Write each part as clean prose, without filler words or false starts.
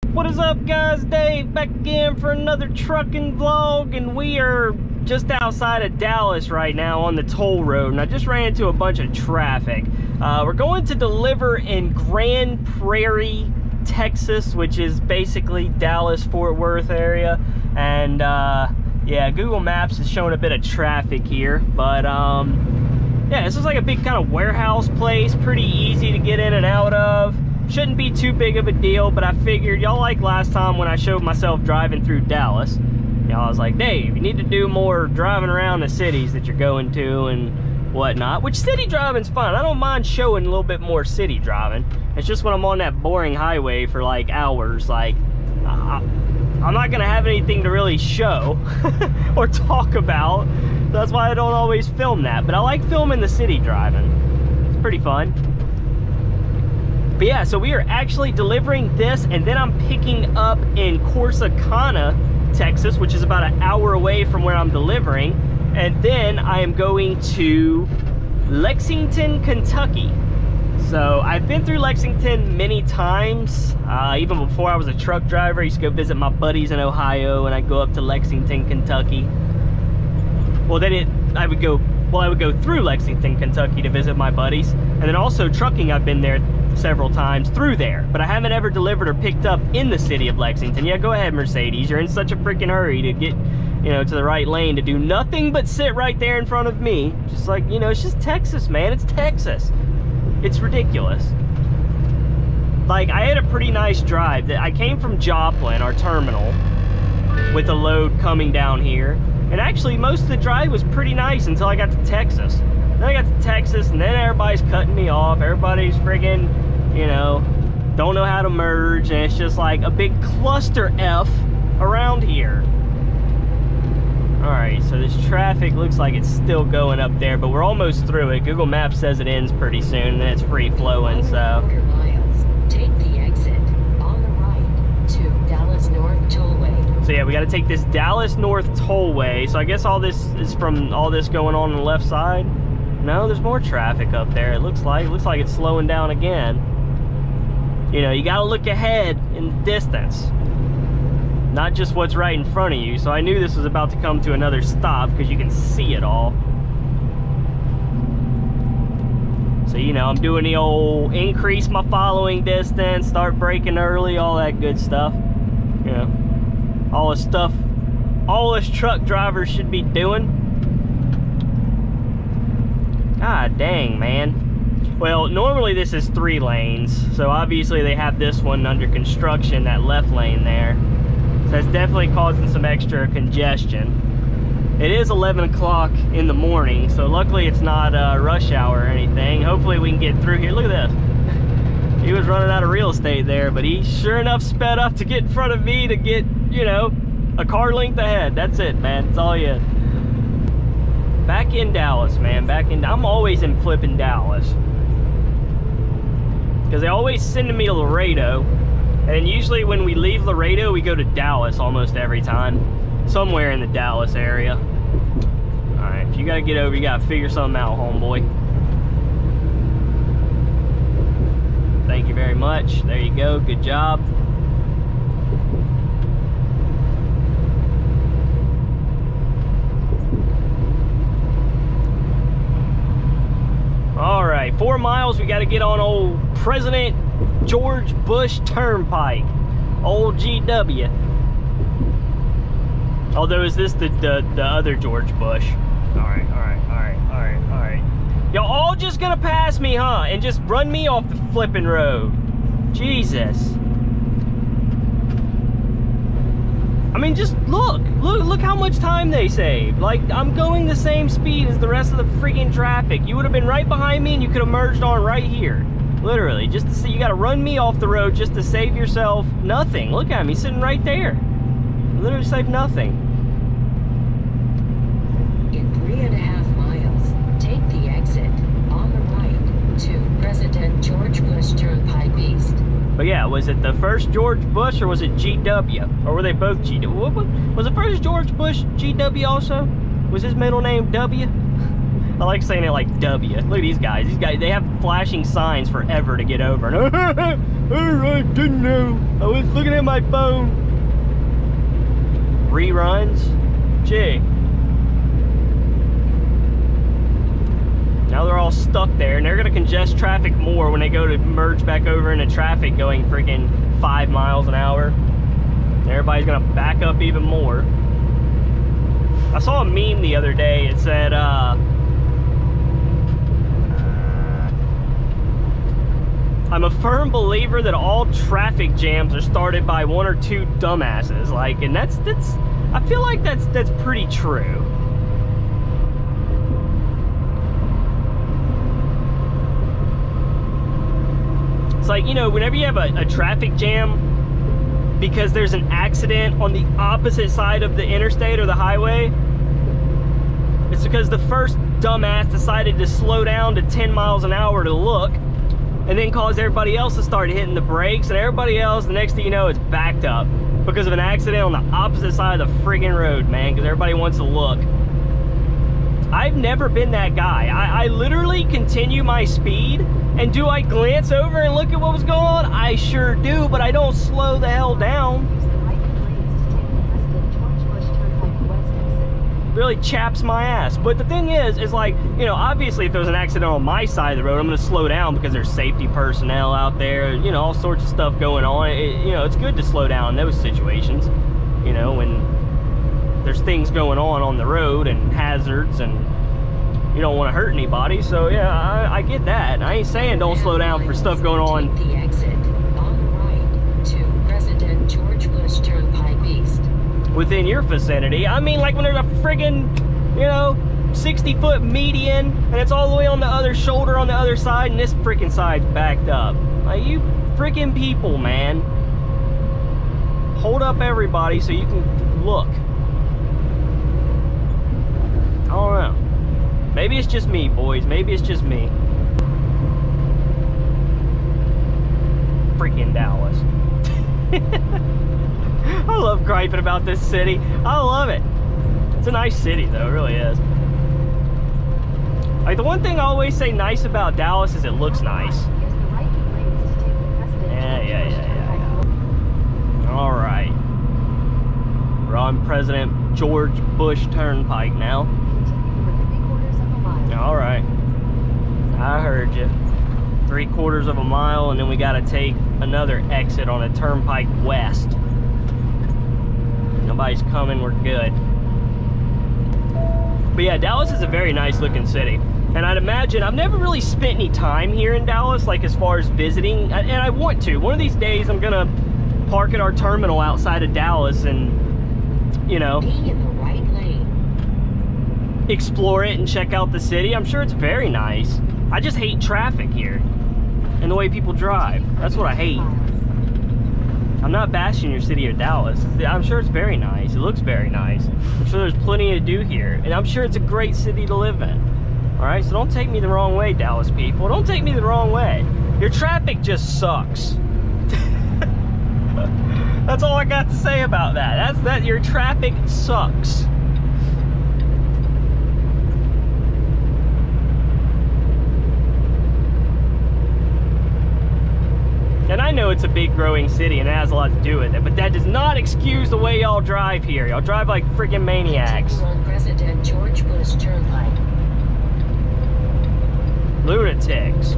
What is up, guys? Dave back again for another trucking vlog, and we are just outside of Dallas right now on the toll road, and I just ran into a bunch of traffic. We're going to deliver in Grand Prairie, Texas, which is basically Dallas Fort Worth area, and yeah, Google Maps is showing a bit of traffic here, but yeah, this is like a big kind of warehouse place, pretty easy to get in and out of. Shouldn't be too big of a deal, but I figured y'all like last time when I showed myself driving through Dallas. Y'all was like, Dave, you need to do more driving around the cities that you're going to and whatnot, which city driving's fine. I don't mind showing a little bit more city driving. It's just when I'm on that boring highway for like hours, like I'm not gonna have anything to really show or talk about. That's why I don't always film that, but I like filming the city driving. It's pretty fun. But yeah, so we are actually delivering this, and then I'm picking up in Corsicana, Texas, which is about an hour away from where I'm delivering. And then I am going to Lexington, Kentucky. So I've been through Lexington many times. Even before I was a truck driver, I used to go visit my buddies in Ohio, and I'd go up to Lexington, Kentucky. Well, I would go through Lexington, Kentucky to visit my buddies. And then also trucking, I've been there several times through there, but I haven't ever delivered or picked up in the city of Lexington. Yeah, go ahead, Mercedes. You're in such a freaking hurry to get, you know, to the right lane to do nothing but sit right there in front of me. Just like, you know, it's just Texas, man. It's Texas. It's ridiculous. Like, I had a pretty nice drive. I came from Joplin, our terminal, with a load coming down here. And actually, most of the drive was pretty nice until I got to Texas. Then I got to Texas, and then everybody's cutting me off. Everybody's friggin', you know, don't know how to merge, and it's just like a big cluster F around here. All right, so this traffic looks like it's still going up there, but we're almost through it. Google Maps says it ends pretty soon, and it's free flowing, so. Miles, take the exit on the right to Dallas North Tollway. So yeah, we got to take this Dallas North Tollway. So I guess all this is from all this going on the left side. No, there's more traffic up there. It looks like it's slowing down again. You know, you got to look ahead in the distance, not just what's right in front of you. So I knew this was about to come to another stop because you can see it all. So, you know, I'm doing the old increase my following distance, start braking early, all that good stuff. You know, all the stuff all us truck drivers should be doing. God dang, man. Well, normally this is 3 lanes, so obviously they have this one under construction, that left lane there. So that's definitely causing some extra congestion. It is 11 o'clock in the morning, so luckily it's not rush hour or anything. Hopefully we can get through here. Look at this. He was running out of real estate there, but he sure enough sped up to get in front of me to get, you know, a car length ahead. That's it, man. That's all you had. Back in Dallas, man. I'm always in flipping Dallas, because they always send me to Laredo, and usually when we leave Laredo, we go to Dallas almost every time. Somewhere in the Dallas area. Alright, if you gotta get over, you gotta figure something out, homeboy. Thank you very much. There you go. Good job. All right, 4 miles, we got to get on old President George Bush Turnpike, old GW. Although, is this the other George Bush? All right. Y'all all just gonna pass me, huh? And just run me off the flipping road. Jesus. I mean, just look how much time they saved. Like, I'm going the same speed as the rest of the freaking traffic. You would have been right behind me and you could have merged on right here. Literally, just to see, you got to run me off the road just to save yourself nothing. Look at me sitting right there. Literally saved nothing. In 3.5 miles, take the exit on the right to President George Bush Turnpike East. But yeah, was it the first George Bush or was it GW? Or were they both GW? Was the first George Bush GW also? Was his middle name W? I like saying it like W. Look at these guys. These guys, they have flashing signs forever to get over. I didn't know. I was looking at my phone. Reruns? Gee. Now they're all stuck there, and they're gonna congest traffic more when they go to merge back over into traffic going freaking 5 miles an hour. And everybody's gonna back up even more. I saw a meme the other day. It said, I'm a firm believer that all traffic jams are started by one or two dumbasses. Like, and that's I feel like that's pretty true. It's like, you know, whenever you have a traffic jam because there's an accident on the opposite side of the interstate or the highway, it's because the first dumbass decided to slow down to 10 miles an hour to look, and then cause everybody else to start hitting the brakes, and everybody else, the next thing you know, it's backed up because of an accident on the opposite side of the friggin' road, man, because everybody wants to look. I've never been that guy. I literally continue my speed, and do I glance over and look at what was going on? I sure do, but I don't slow the hell down. Really chaps my ass. But the thing is like, you know, obviously if there's an accident on my side of the road, I'm gonna slow down because there's safety personnel out there, you know, all sorts of stuff going on. You know, it's good to slow down in those situations, you know, when there's things going on the road and hazards, and you don't want to hurt anybody. So yeah, I get that. I ain't saying don't slow down for stuff going on. Take the exit on the right to President George Bush Turnpike East. Within your vicinity. I mean, like when there's a friggin', you know, 60-foot median, and it's all the way on the other shoulder on the other side, and this freaking side's backed up. Like, you freaking people, man. Hold up everybody so you can look. I don't know. Maybe it's just me, boys. Maybe it's just me. Freaking Dallas. I love griping about this city. I love it. It's a nice city, though. It really is. Like, the one thing I always say nice about Dallas is it looks nice. Yeah. All right. We're on President George Bush Turnpike now. All right. I heard you. 3/4 of a mile, and then we got to take another exit on a turnpike west. Nobody's coming, we're good. But yeah, Dallas is a very nice looking city. And I'd imagine, I've never really spent any time here in Dallas, like as far as visiting, and I want to. One of these days I'm gonna park at our terminal outside of Dallas and, you know, Be in the right lane. explore it and check out the city. I'm sure it's very nice. I just hate traffic here and the way people drive. That's what I hate. I'm not bashing your city of Dallas. I'm sure it's very nice. It looks very nice. I'm sure there's plenty to do here. And I'm sure it's a great city to live in. All right, so don't take me the wrong way, Dallas people. Don't take me the wrong way. Your traffic just sucks. That's all I got to say about that. Your traffic sucks. And I know it's a big growing city and it has a lot to do with it, but that does not excuse the way y'all drive here. Y'all drive like freaking maniacs. Continue on President George Bush Turnpike. Lunatics.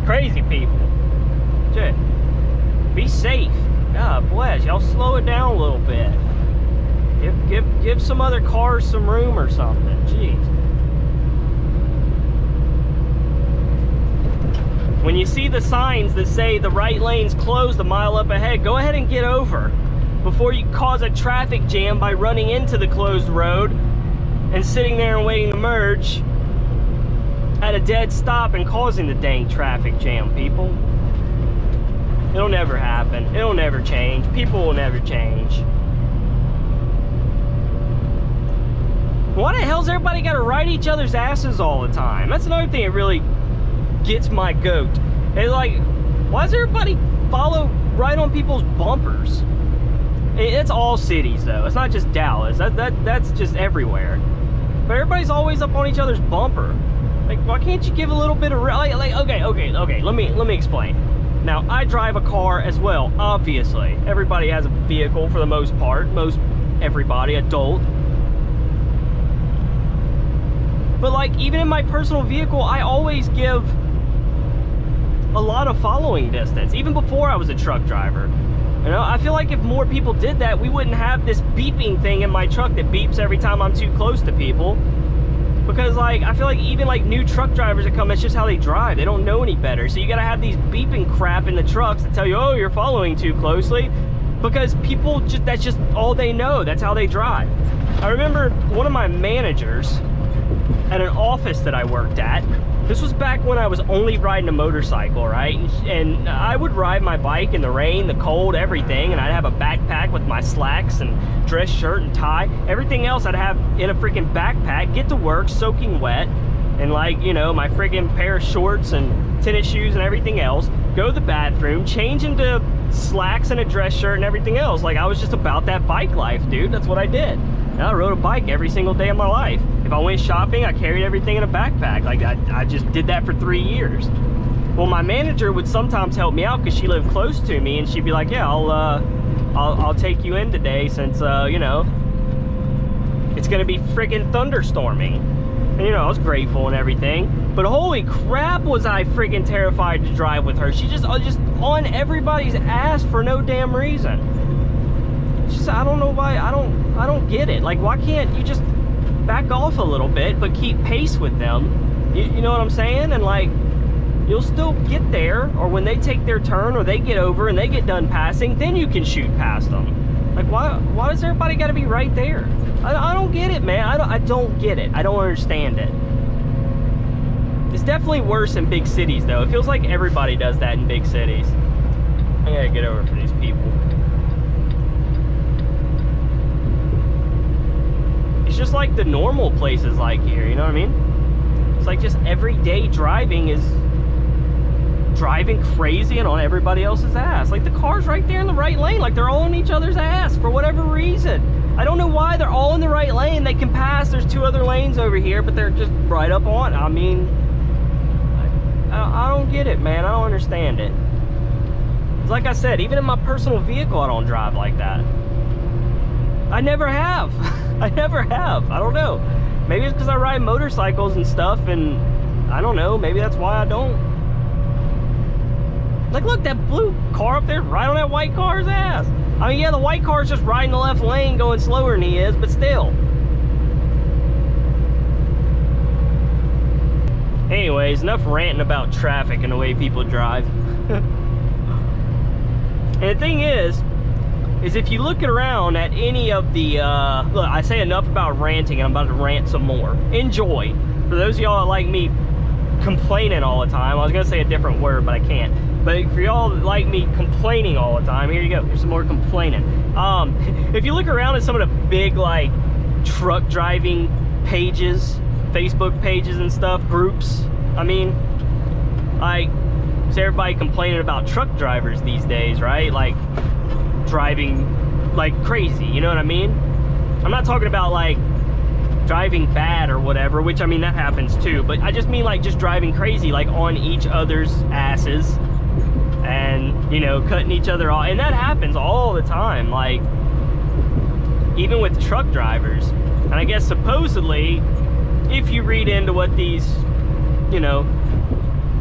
Crazy people. Shit. Be safe. God bless. Y'all slow it down a little bit. Give some other cars some room or something. Jeez. When you see the signs that say the right lane's closed a mile up ahead, go ahead and get over before you cause a traffic jam by running into the closed road and sitting there and waiting to merge at a dead stop and causing the dang traffic jam, people. It'll never happen. It'll never change. People will never change. Why the hell's everybody got to ride each other's asses all the time? That's another thing that really gets my goat. It's like, why does everybody follow right on people's bumpers? It's all cities though. It's not just Dallas. That's just everywhere. But everybody's always up on each other's bumper. Like, why can't you give a little bit of okay, let me explain. Now, I drive a car as well, obviously. Everybody has a vehicle for the most part. Everybody, adult. But like, even in my personal vehicle, I always give a lot of following distance, even before I was a truck driver. You know, I feel like if more people did that, we wouldn't have this beeping thing in my truck that beeps every time I'm too close to people. Because like, I feel like even like new truck drivers that come, it's just how they drive. They don't know any better. So you gotta have these beeping crap in the trucks that tell you, oh, you're following too closely. Because people just, that's just all they know. That's how they drive. I remember one of my managers at an office that I worked at, this was back when I was only riding a motorcycle, right? And I would ride my bike in the rain, the cold, everything, and I'd have a backpack with my slacks and dress shirt and tie. Everything else I'd have in a freaking backpack, get to work soaking wet, and like, you know, my freaking pair of shorts and tennis shoes and everything else, go to the bathroom, change into slacks and a dress shirt and everything else. Like, I was just about that bike life, dude. That's what I did. And I rode a bike every single day of my life. If I went shopping, I carried everything in a backpack. Like, I just did that for 3 years. Well, my manager would sometimes help me out because she lived close to me, and she'd be like, yeah, I'll take you in today since, you know, it's gonna be freaking thunderstorming. And, you know, I was grateful and everything, but holy crap was I freaking terrified to drive with her. She just on everybody's ass for no damn reason. Just, I don't know why, I don't get it. Like, why can't you just back off a little bit, but keep pace with them? You know what I'm saying? And like, you'll still get there, or when they take their turn, or they get over and they get done passing, then you can shoot past them. Like, why does everybody got to be right there? I don't get it, man. I don't get it. I don't understand it. It's definitely worse in big cities, though. It feels like everybody does that in big cities. I gotta get over for these people. It's just like the normal places like here, you know what I mean? It's like just everyday driving is driving crazy and on everybody else's ass. Like, the car's right there in the right lane, like they're all on each other's ass for whatever reason. I don't know why. They're all in the right lane. They can pass. There's 2 other lanes over here, but they're just right up on. I mean, I don't get it, man. I don't understand it. It's like I said, even in my personal vehicle, I don't drive like that. I never have. I never have. I don't know. Maybe it's because I ride motorcycles and stuff, and I don't know. Maybe that's why I don't. Like, look, that blue car up there, right on that white car's ass. I mean, yeah, the white car's just riding the left lane going slower than he is, but still. Anyways, enough ranting about traffic and the way people drive. And the thing is if you look around at any of the, look, I say enough about ranting, and I'm about to rant some more. Enjoy. For those of y'all that like me complaining all the time, I was gonna say a different word, but I can't. But for y'all that like me complaining all the time, here you go. Here's some more complaining. If you look around at some of the big, like, truck driving pages, Facebook pages and stuff, groups, I mean, like, it's everybody complaining about truck drivers these days, right? Like, driving like crazy, you know what I mean? I'm not talking about like driving bad or whatever, which, I mean, that happens too, but I just mean like just driving crazy, like on each other's asses and, you know, cutting each other off. And that happens all the time, like even with truck drivers. And I guess supposedly, if you read into what these, you know,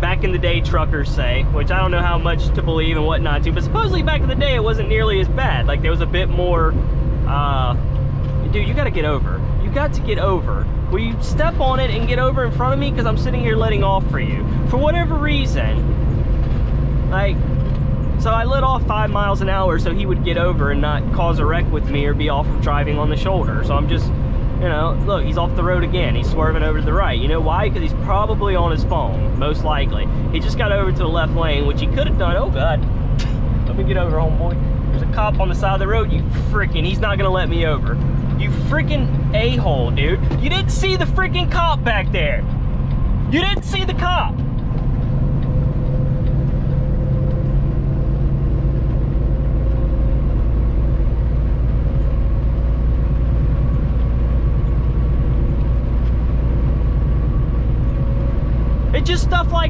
back in the day truckers say, which I don't know how much to believe and what not to, but supposedly back in the day it wasn't nearly as bad. Like, there was a bit more, dude, you gotta get over. You got to get over. Will you step on it and get over in front of me? Because I'm sitting here letting off for you. For whatever reason. Like, so I let off 5 miles an hour so he would get over and not cause a wreck with me or be off of driving on the shoulder. So I'm just, you know, look, he's off the road again. He's swerving over to the right. You know why? Because he's probably on his phone, most likely. He just got over to the left lane, which he could have done. Oh, God. Let me get over, homeboy. There's a cop on the side of the road. You freaking, he's not going to let me over. You freaking a-hole, dude. You didn't see the freaking cop back there. You didn't see the cop.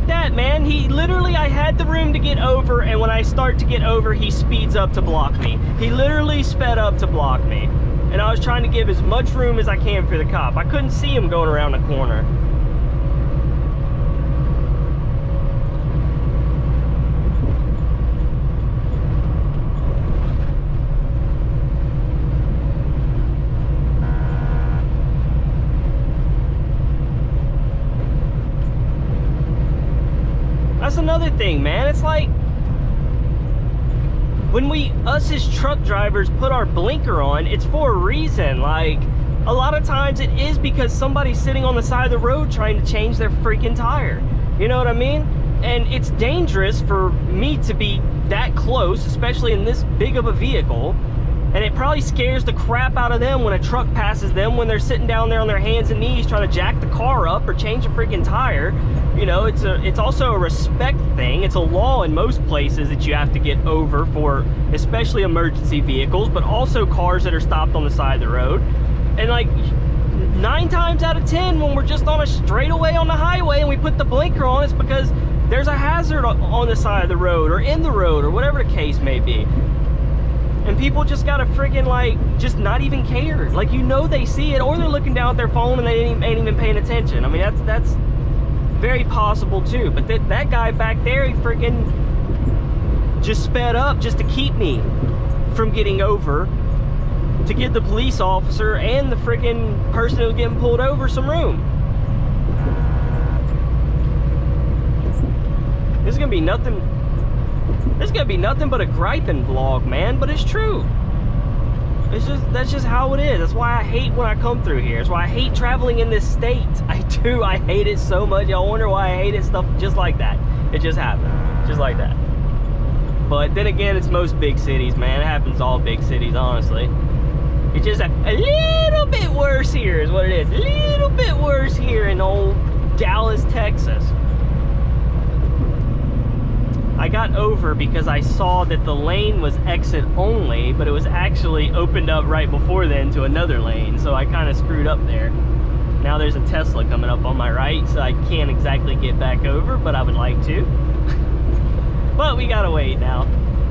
that, man. He literally, I had the room to get over, and when I start to get over, he speeds up to block me. He literally sped up to block me. And I was trying to give as much room as I can for the cop. I couldn't see him going around the corner. That's another thing, man. It's like, when us as truck drivers put our blinker on, it's for a reason. Like, a lot of times it is because somebody's sitting on the side of the road trying to change their freaking tire. You know what I mean? And it's dangerous for me to be that close, especially in this big of a vehicle. And it probably scares the crap out of them when a truck passes them, when they're sitting down there on their hands and knees trying to jack the car up or change a freaking tire. You know, it's also a respect thing. It's a law in most places that you have to get over for, especially emergency vehicles, but also cars that are stopped on the side of the road. And like 9 times out of 10, when we're just on a straightaway on the highway and we put the blinker on, it's because there's a hazard on the side of the road or in the road or whatever the case may be. And people just gotta friggin' like, just not even care. Like, you know they see it, or they're looking down at their phone and they ain't even paying attention. I mean, that's very possible too. But that guy back there, he friggin' just sped up just to keep me from getting over, to give the police officer and the friggin' person who was getting pulled over some room. This is gonna be nothing. This is gonna be nothing but a griping vlog, man, but it's true. That's just how it is. That's why I hate when I come through here. That's why I hate traveling in this state. I do. I hate it so much. Y'all wonder why I hate it, stuff just like that. It just happens, just like that. But then again, it's most big cities, man. It happens all big cities, honestly. It's just a little bit worse here is what it is. A little bit worse here in old Dallas, Texas. I got over because I saw that the lane was exit only, but it was actually opened up right before then to another lane, so I kind of screwed up there. Now there's a Tesla coming up on my right, so I can't exactly get back over, but I would like to. But we gotta wait now.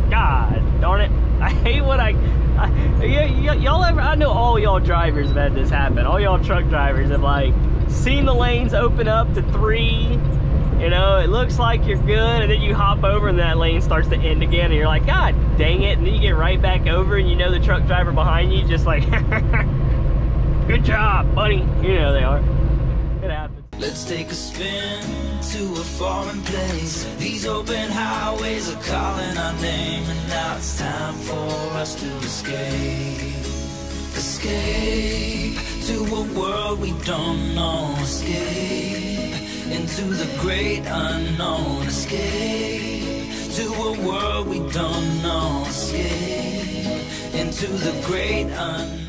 God darn it. I hate when y'all ever, I know all y'all drivers have had this happen. All y'all truck drivers have like seen the lanes open up to 3. You know, it looks like you're good, and then you hop over and that lane starts to end again, and you're like, God dang it, and then you get right back over, and you know the truck driver behind you just like, good job, buddy. You know they are. It happens. Let's take a spin to a foreign place. These open highways are calling our name, and now it's time for us to escape. Escape to a world we don't know. Escape into the great unknown. Escape to a world we don't know. Escape into the great unknown.